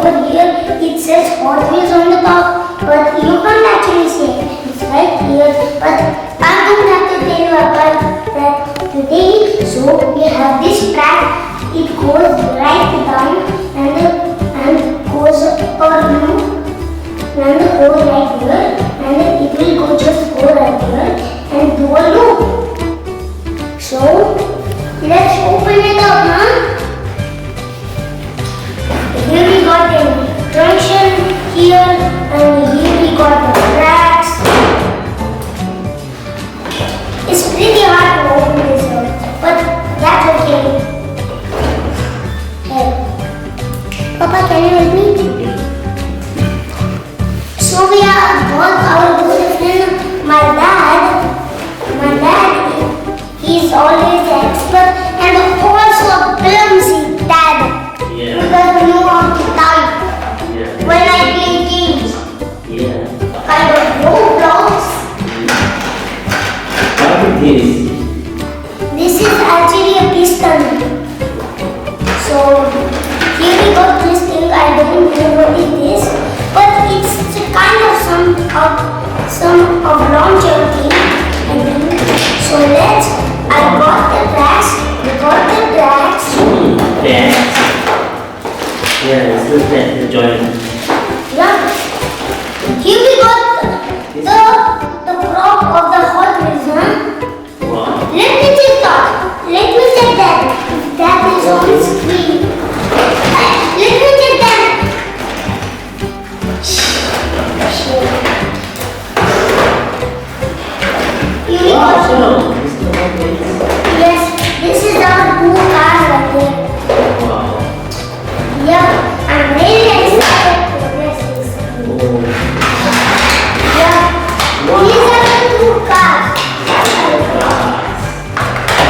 over here it says Hot Wheels on the top, but you can't actually see it. It's right here. But I'm going to have to tell you about that today. So we have this track. It goes right down and goes and go right here, and it will go just go right here and do a loop. So let's open it up, huh? Here we got the junction here, and here we got the tracks. It's pretty hard to open this up, but that's okay. Hey, Papa, can you help me? So we have got our good friend, my dad. My dad, he's always the expert and also a clumsy dad. Yeah. He doesn't know how to type. Yeah. When I play games, Yeah. kind of Roblox. What is this? This is actually a piston. So here we got this thing. I don't know what it is, but it's a kind of some of launcher thing. I think. So I got the tracks. We got the tracks. Tracks. Yeah, it's the joint. Yeah. Here we got the prop of the Hot Wheels, huh? Wow. Let me check that. Let me check that. If that is on screen. Let me check that. Here we Wow, go. so this is the Hot Wheels. Yes, this is our two cars right here. Wow. Yeah, I'm really excited to test this. Oh. Yeah, Wow. these are the two cars.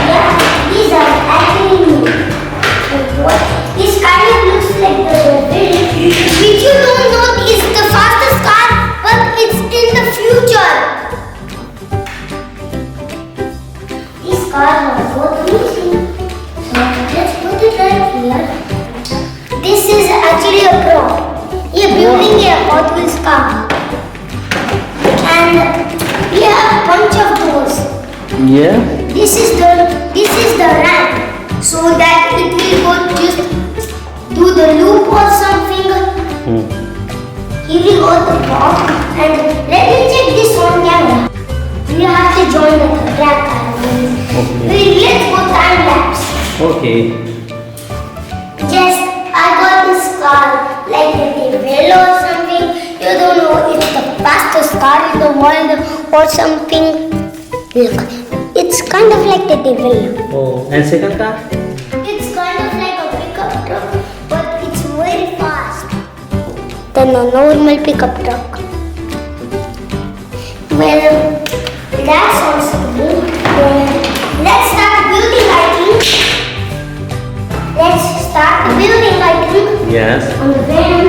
Yeah, these are actually new. What? This kind of looks like the which you don't know is the fastest car, but it's in the future. These cars are so amazing. So let's put it right here. This is actually a prop. You're building a Hot Wheels car. And we have a bunch of doors. Yeah. This is the ramp, so that it will go just do the loop or something. Here we got the prop, and let me check this on camera. We have to join the track. Okay. Let's go time lapse. Okay. Just I got this car like a devil or something. You don't know it's the fastest car in the world or something. Look, it's kind of like the devil. Oh, and second car? It's kind of like a pickup truck, but it's very fast than a normal pickup truck. Well, that's also good. Let's start building, I think. Let's start building, I think. Yes. On the van.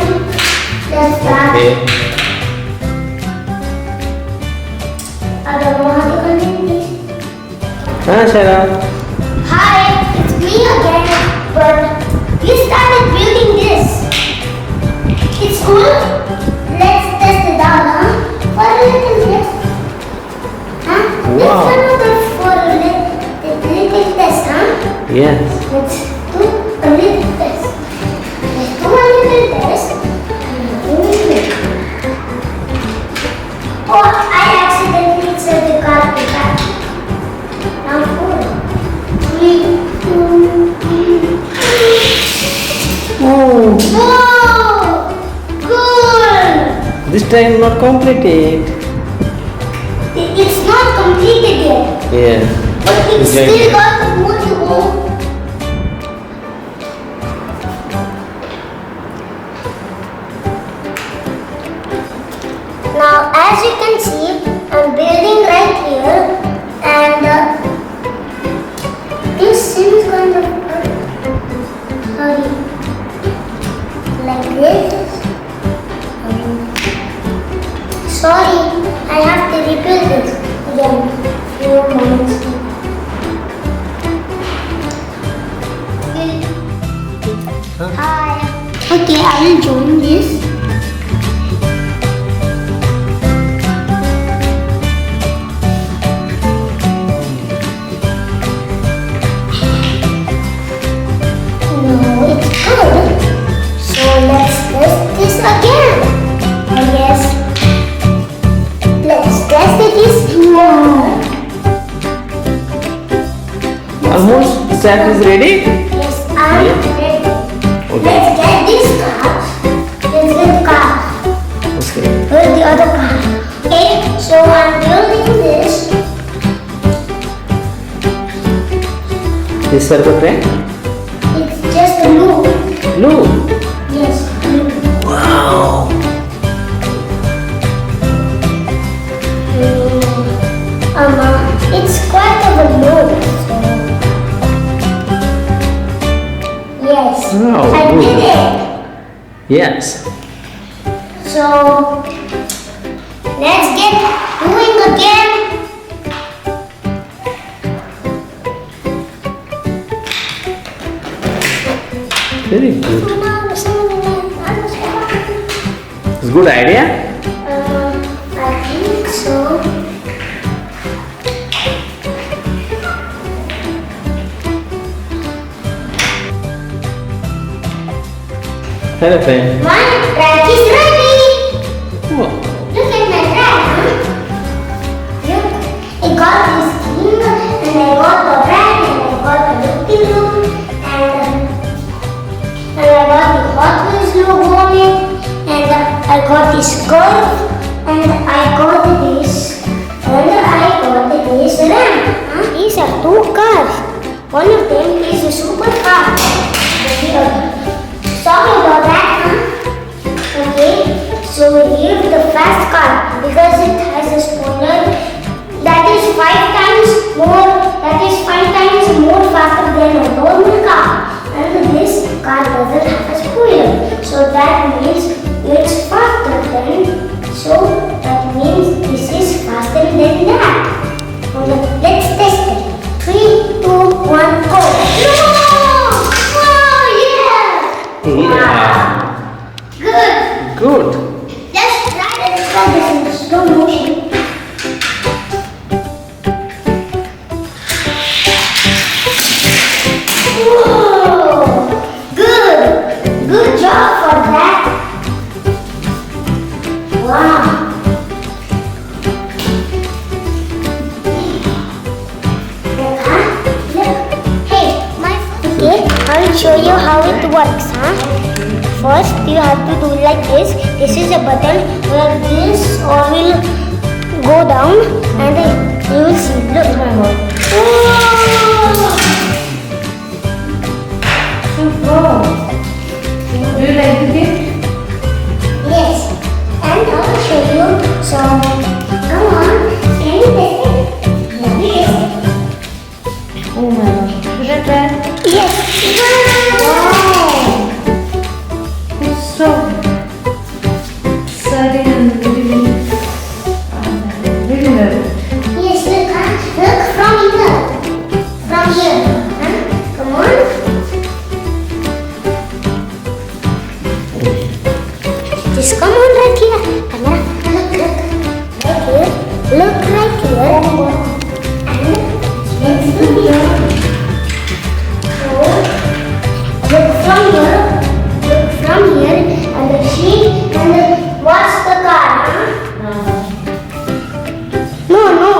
Let's start. Okay. I don't know how to continue this. Ah, Sarah. Hi, it's me again. But we started building this. It's cool. Let's test it out, huh? For a little bit. Huh? Wow. Let's do that for a little test, huh? Yes. Let's do a little test. Let's do a little test. Oh, I accidentally set the car to back. Now 4, 3, 2, 3. Oh. Whoa! Cool! This time not completed. It's not completed yet, Yeah. but it's Okay. still got more to go. Now, as you can see, I'm building right here, and this seems kind of sorry, like this. Sorry, I have to rebuild this again. Few moments. Hi. Okay, I will join this. No, it's good. So let's test this again. I guess. Let's test this more. Almost set is ready? Yes, I'm Yeah. ready. Okay. Let's get this car. Let's get the car. Okay. Where's the other car? Okay, so I'm building this. This circle train? It's just a loop. Look. Yes, loop. Wow. It's quite of a loop. So. Yes, Wow, I good. did it. Yes. So let's get doing again. Very good. It's good idea. I think so. Hello, friend. My track is ready. Wow. Look at my track, huh? Look, I got this thing, and I got the track, and I got the loop-de-loop, and I got the Hot Wheels logo on it, and I got this curve, and I got this, and I got this ramp. Huh? These are two cars. One of them is a super car. Sorry about that, huh? Okay, so here's the fast car because it has a spoiler that is 5 times more faster than a normal car. And this car doesn't have a spoiler, so that means it's faster than. So that means this is faster than that. Okay, let's test it. 3, 2, 1, go! No! Oh yeah! Yeah. Good. Good. Let's try this in slow motion. Whoa! Good. Good job for that. Wow. Look. Hey, okay, I will show you how it works, huh? First, you have to do like this. This is a button where this oil will go down and then you will see. Look. Whoa! Do you like the gift? Yes. And I will show you. So, come on. Can you test it? Yes. Oh my gosh. Should I try? Yes. Wow. It's so exciting and really, really good. Yes, look, huh? Look from here. From here. Huh? Come on. Just come on right here. Camera. Look. Right here. Look right here. And let's do here. So, look from here. Look from here. And the sheet. And the, watch the car. Huh? No.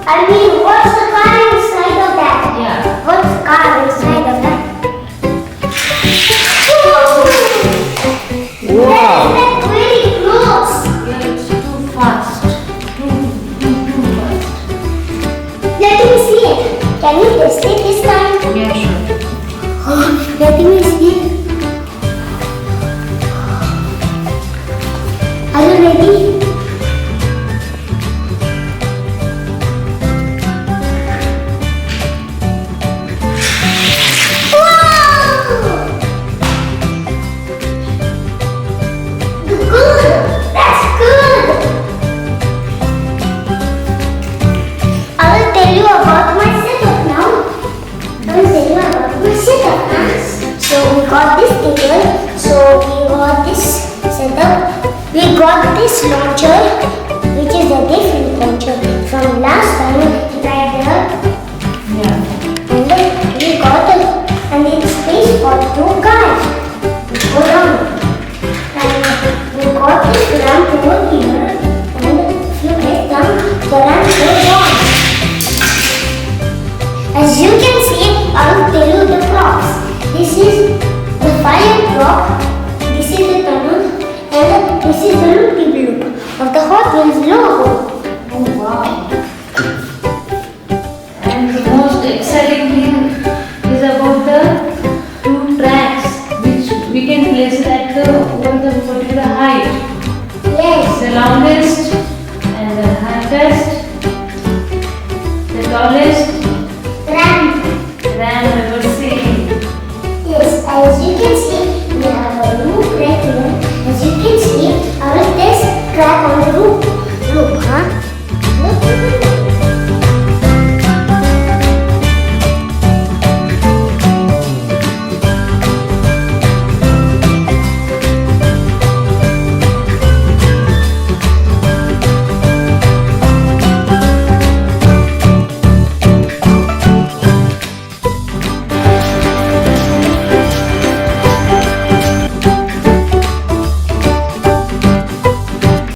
I mean, what's the car inside of that? Yeah. What's the car inside of that? Wow. That's really close. Yeah, it's too fast. Too fast. Let me see it. Can you test it this time? Yeah, sure. Let me see. Are you ready? I will tell you about my setup now. top, this is the tunnel, and this is the loop of the Hot Wheels logo. Oh wow. And the most exciting thing is about the two tracks which we can place it at the over the particular height. Yes. The longest